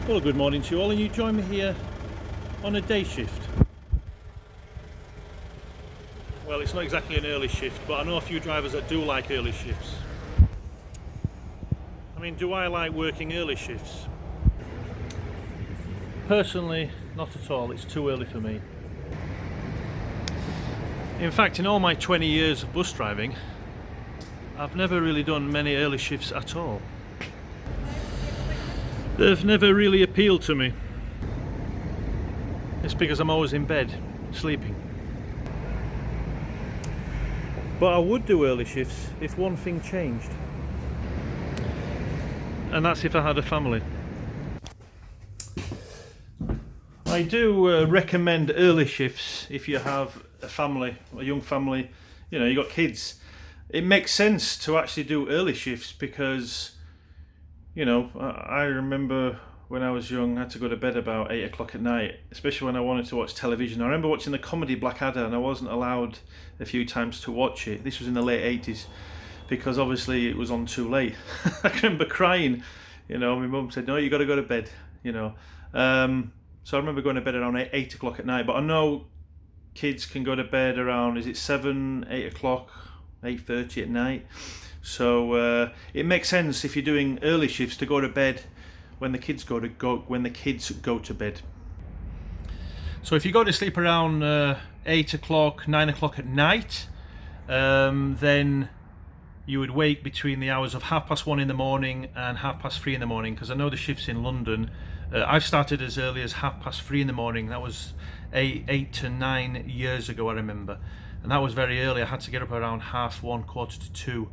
Well, good morning to you all, and you join me here on a day shift. Well, it's not exactly an early shift, but I know a few drivers that do like early shifts. I mean, do I like working early shifts? Personally, not at all. It's too early for me. In fact, in all my 20 years of bus driving, I've never really done many early shifts at all. They've never really appealed to me. It's because I'm always in bed, sleeping. But I would do early shifts if one thing changed. And that's if I had a family. I do recommend early shifts if you have a family, a young family, you know, you got kids. It makes sense to actually do early shifts because, you know, I remember when I was young, I had to go to bed about 8 o'clock at night, especially when I wanted to watch television. I remember watching the comedy Blackadder and I wasn't allowed a few times to watch it. This was in the late 80s because obviously it was on too late. I remember crying, you know, my mum said, no, you got to go to bed, you know. So I remember going to bed around 8 o'clock at night, but I know kids can go to bed around, is it 7, 8 o'clock, 8:30 at night. So it makes sense if you're doing early shifts to go to bed when the kids go to bed. So if you go to sleep around 8 o'clock, 9 o'clock at night, then you would wake between the hours of 1:30 in the morning and 3:30 in the morning, because I know the shifts in London, I've started as early as 3:30 in the morning. That was 8 to 9 years ago, I remember, and that was very early. I had to get up around 1:30, 1:45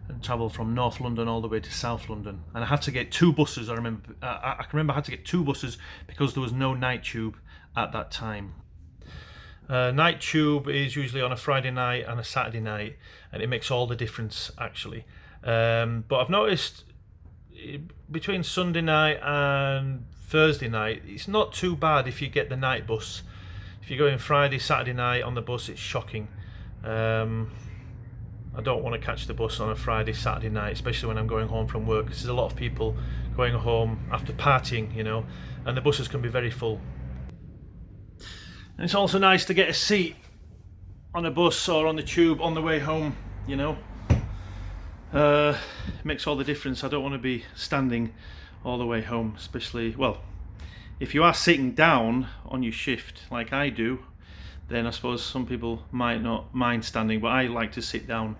and travel from North London all the way to South London, and I had to get 2 buses. I can remember I had to get 2 buses because there was no night tube at that time. Night tube is usually on a Friday night and a Saturday night, and it makes all the difference actually. But I've noticed between Sunday night and Thursday night, it's not too bad if you get the night bus. If you go in Friday, Saturday night on the bus, it's shocking. I don't want to catch the bus on a Friday, Saturday night, especially when I'm going home from work, because there's a lot of people going home after partying, you know, and the buses can be very full. And it's also nice to get a seat on a bus or on the tube on the way home, you know. It makes all the difference. I don't want to be standing all the way home, especially, well, if you are sitting down on your shift like I do, then I suppose some people might not mind standing, but I like to sit down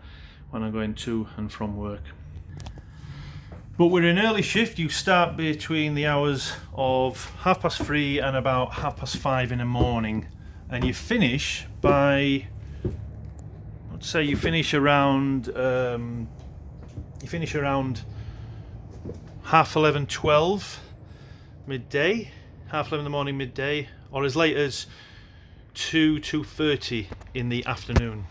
when I'm going to and from work. But with an early shift, you start between the hours of 3:30 and about 5:30 in the morning, and you finish by, let's say you finish around 11:30, 12 midday, 11:30 in the morning, midday, or as late as 2:30 in the afternoon.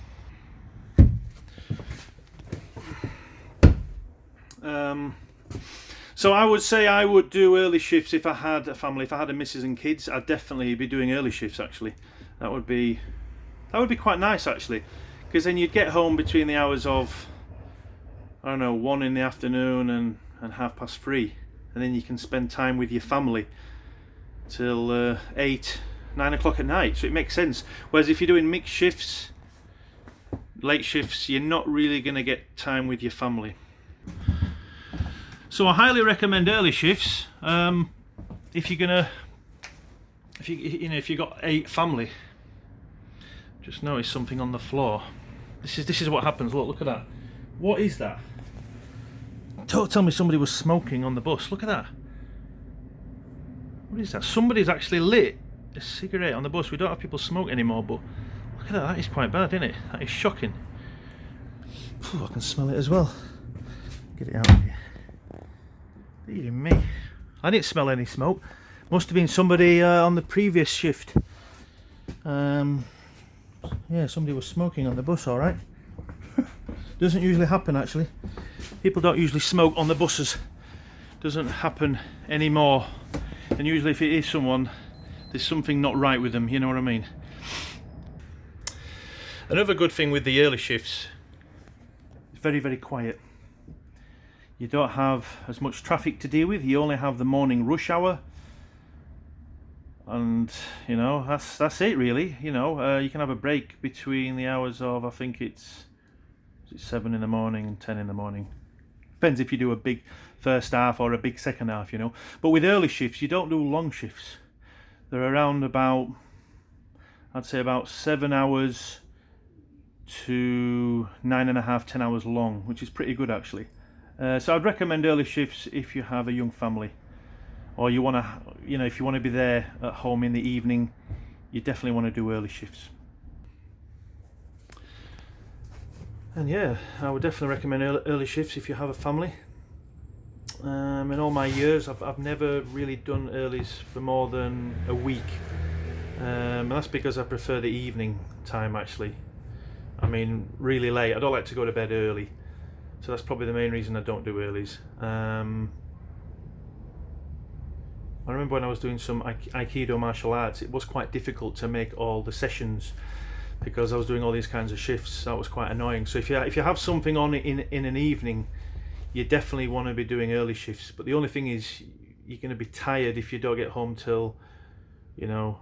So I would say I would do early shifts if I had a family. If I had a missus and kids, I'd definitely be doing early shifts actually. That would be quite nice actually, because then you'd get home between the hours of, I don't know, 1 in the afternoon and 3:30, and then you can spend time with your family till 8, 9 o'clock at night. So it makes sense. Whereas if you're doing mixed shifts, late shifts, you're not really going to get time with your family. So I highly recommend early shifts if you've got a family. Just noticed something on the floor. This is what happens. Look at that. What is that? Don't tell me somebody was smoking on the bus. Look at that. What is that? Somebody's actually lit a cigarette on the bus. We don't have people smoke anymore, but look at that. That is quite bad, isn't it? That is shocking. I can smell it as well. Get it out of here. Dear me. I didn't smell any smoke. Must have been somebody on the previous shift. Yeah, somebody was smoking on the bus, alright. Doesn't usually happen actually. People don't usually smoke on the buses. Doesn't happen anymore. And usually if it is someone, there's something not right with them, you know what I mean. Another good thing with the early shifts, it's very, very quiet. You don't have as much traffic to deal with. You only have the morning rush hour and you know, that's it really. You know, you can have a break between the hours of, I think it's 7 in the morning and 10 in the morning. Depends if you do a big first half or a big second half, you know. But with early shifts, you don't do long shifts. They're around about, I'd say about 7 hours to 9.5, 10 hours long, which is pretty good actually. So I'd recommend early shifts if you have a young family, or you want to, you know, if you want to be there at home in the evening, you definitely want to do early shifts. And yeah, I would definitely recommend early shifts if you have a family. In all my years, I've never really done earlies for more than a week, and that's because I prefer the evening time actually. I mean, really late. I don't like to go to bed early, so that's probably the main reason I don't do earlies. I remember when I was doing some Aikido martial arts, it was quite difficult to make all the sessions because I was doing all these kinds of shifts. That was quite annoying. So if you have something on in an evening, you definitely want to be doing early shifts. But the only thing is, you're going to be tired if you don't get home till, you know,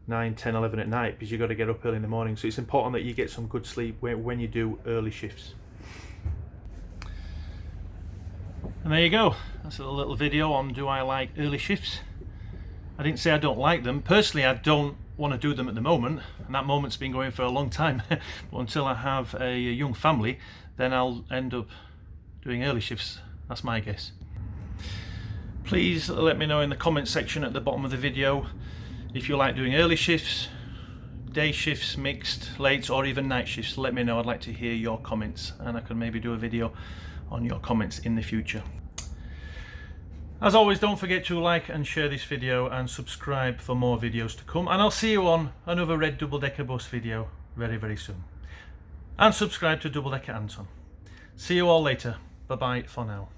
9, 10, 11 at night, because you've got to get up early in the morning. So it's important that you get some good sleep when you do early shifts. And there you go. That's a little video on do I like early shifts. I didn't say I don't like them. Personally, I don't want to do them at the moment, and that moment's been going for a long time. But until I have a young family, then I'll end up doing early shifts. That's my guess. Please let me know in the comment section at the bottom of the video if you like doing early shifts, day shifts, mixed, late, or even night shifts. Let me know. I'd like to hear your comments, and I can maybe do a video on your comments in the future. As always, don't forget to like and share this video and subscribe for more videos to come, and I'll see you on another red double decker bus video very, very soon. And subscribe to DoubleDeckerAnton. See you all later. Bye bye for now.